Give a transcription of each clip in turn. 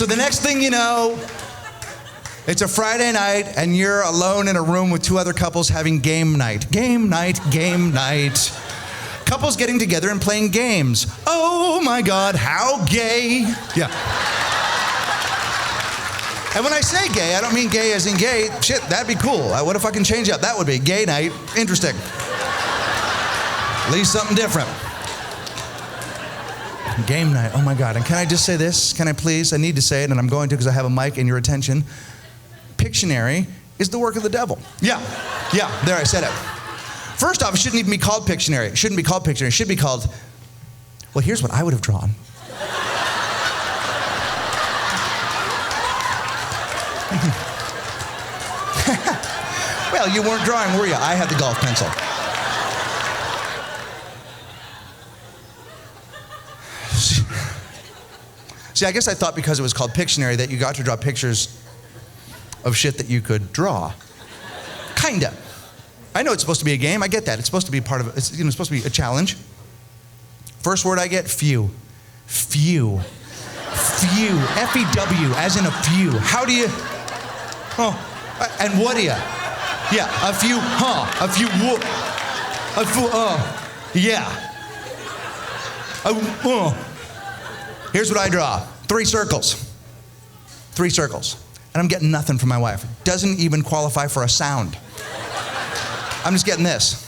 So the next thing you know, it's a Friday night and you're alone in a room with two other couples having game night. Game night, game night. Couples getting together and playing games. Oh my God, how gay. Yeah. And when I say gay, I don't mean gay as in gay. Shit, that'd be cool. What if I can change up? That would be gay night. Interesting. At least something different. Game night, oh my God. And can I just say this? Can I please? I need to say it, and I'm going to because I have a mic and your attention. Pictionary is the work of the devil. Yeah, there I said it. First off, it shouldn't even be called Pictionary. It shouldn't be called Pictionary. It should be called, well, here's what I would have drawn. Well, you weren't drawing, were you? I had the golf pencil. See, I guess I thought because it was called Pictionary that you got to draw pictures of shit that you could draw. Kinda. I know it's supposed to be a game. I get that. It's supposed to be part of it. It's supposed to be a challenge. First word I get, few. Few. Few. F-E-W, as in a few. How do you... Oh, and what do you? Yeah, a few, a few, a few, yeah. Here's what I draw. 3 circles. 3 circles. And I'm getting nothing from my wife. Doesn't even qualify for a sound. I'm just getting this.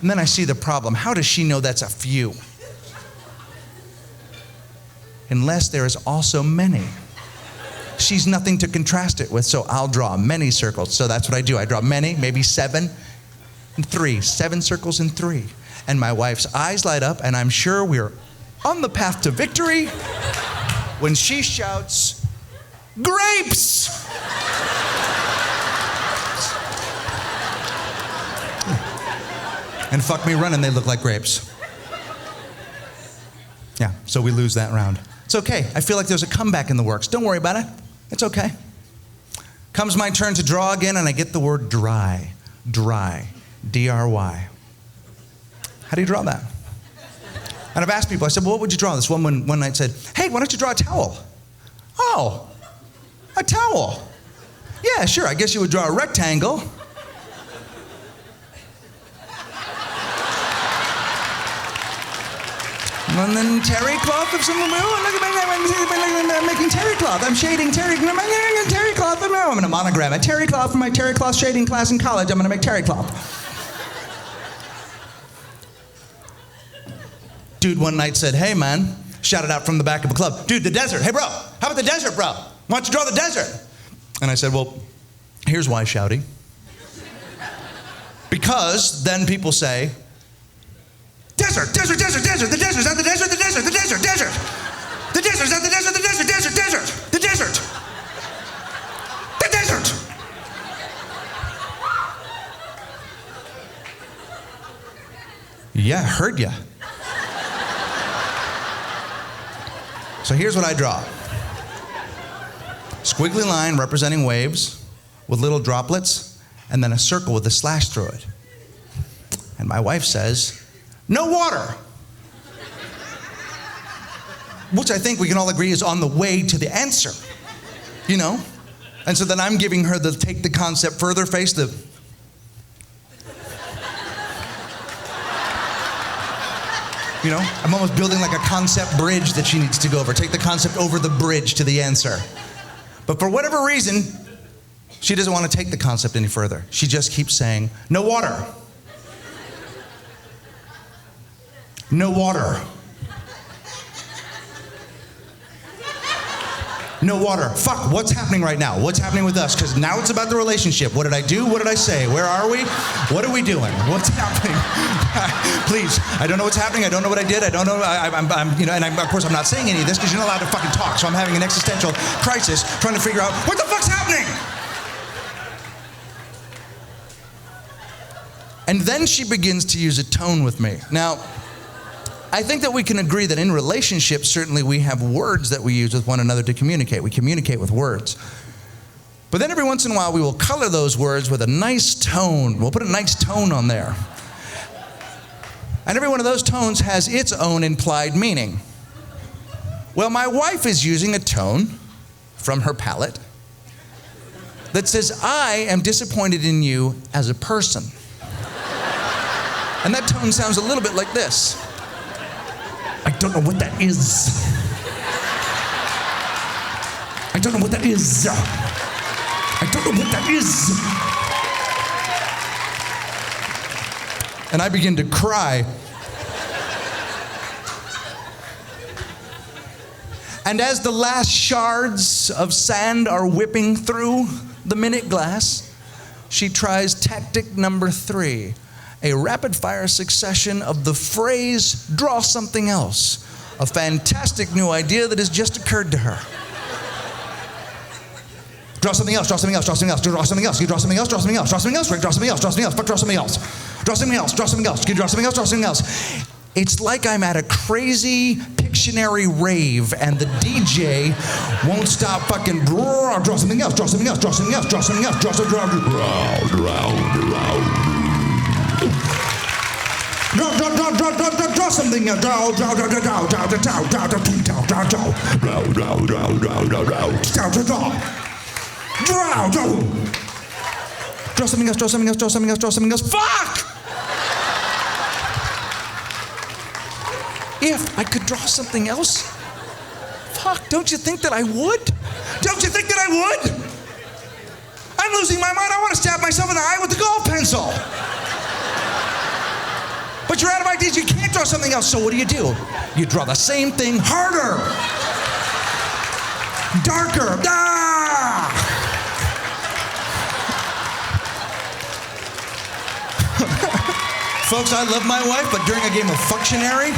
And then I see the problem. How does she know that's a few? Unless there is also many. She's nothing to contrast it with, so I'll draw many circles. So that's what I do. I draw many, maybe 7 and 3. 7 circles and 3. And my wife's eyes light up, and I'm sure we're on the path to victory when she shouts, grapes! And fuck me running, they look like grapes. Yeah, so we lose that round. It's okay. I feel like there's a comeback in the works. Don't worry about it. It's okay. Comes my turn to draw again, and I get the word dry. Dry. D-R-Y. How do you draw that? And I've asked people, I said, well, what would you draw? This woman one night said, hey, why don't you draw a towel? Oh, a towel. Yeah, sure, I guess you would draw a rectangle. And then terry cloth of some, look at I'm making terry cloth. I'm shading terry cloth. I'm going to monogram it. Terry cloth for my terry cloth shading class in college. I'm going to make terry cloth. Dude one night said, hey man, shouted out from the back of a club, dude, the desert. Hey bro, how about the desert, bro? Why don't you draw the desert? And I said, well, here's why, Shouty. Because then people say, desert, desert, desert, desert, the desert, is that the desert, the desert, the desert, desert. The desert, is that the desert, the desert, desert, desert, the desert. The desert. Yeah, heard ya. So here's what I draw. Squiggly line representing waves with little droplets, and then a circle with a slash through it. And my wife says, no water. Which I think we can all agree is on the way to the answer, you know? And so then I'm giving her the take the concept further face, the... You know, I'm almost building like a concept bridge that she needs to go over. Take the concept over the bridge to the answer. But for whatever reason, she doesn't want to take the concept any further. She just keeps saying, no water. No water. No water. Fuck, what's happening right now? What's happening with us? Because now it's about the relationship. What did I do? What did I say? Where are we? What are we doing? What's happening? Please, I don't know what's happening. I don't know what I did. I don't know. Of course, I'm not saying any of this because you're not allowed to fucking talk. So I'm having an existential crisis trying to figure out what the fuck's happening? And then she begins to use a tone with me. Now, I think that we can agree that in relationships, certainly we have words that we use with one another to communicate. We communicate with words. But then every once in a while, we will color those words with a nice tone. We'll put a nice tone on there. And every one of those tones has its own implied meaning. Well, my wife is using a tone from her palette that says, I am disappointed in you as a person. And that tone sounds a little bit like this. I don't know what that is. I don't know what that is. I don't know what that is. And I begin to cry. And as the last shards of sand are whipping through the minute glass, she tries tactic number 3, a rapid-fire succession of the phrase, draw something else, a fantastic new idea that has just occurred to her. Draw something else, draw something else, draw something else, draw something else. You draw something else, draw something else, draw something else, draw something else, draw something else, draw something else. Draw something else, draw something else. Can you draw something else, draw something else? It's like I'm at a crazy Pictionary rave and the DJ won't stop fucking draw something else, draw something else, draw something else, draw something else, draw something else, draw something else, draw something else, draw something else, draw something else, draw something else. Fuck! If I could draw something else, fuck, don't you think that I would? Don't you think that I would? I'm losing my mind. I want to stab myself in the eye with a golf pencil. But you're out of ideas. You can't draw something else. So what do? You draw the same thing harder, darker. Ah! Folks, I love my wife, but during a game of Pictionary,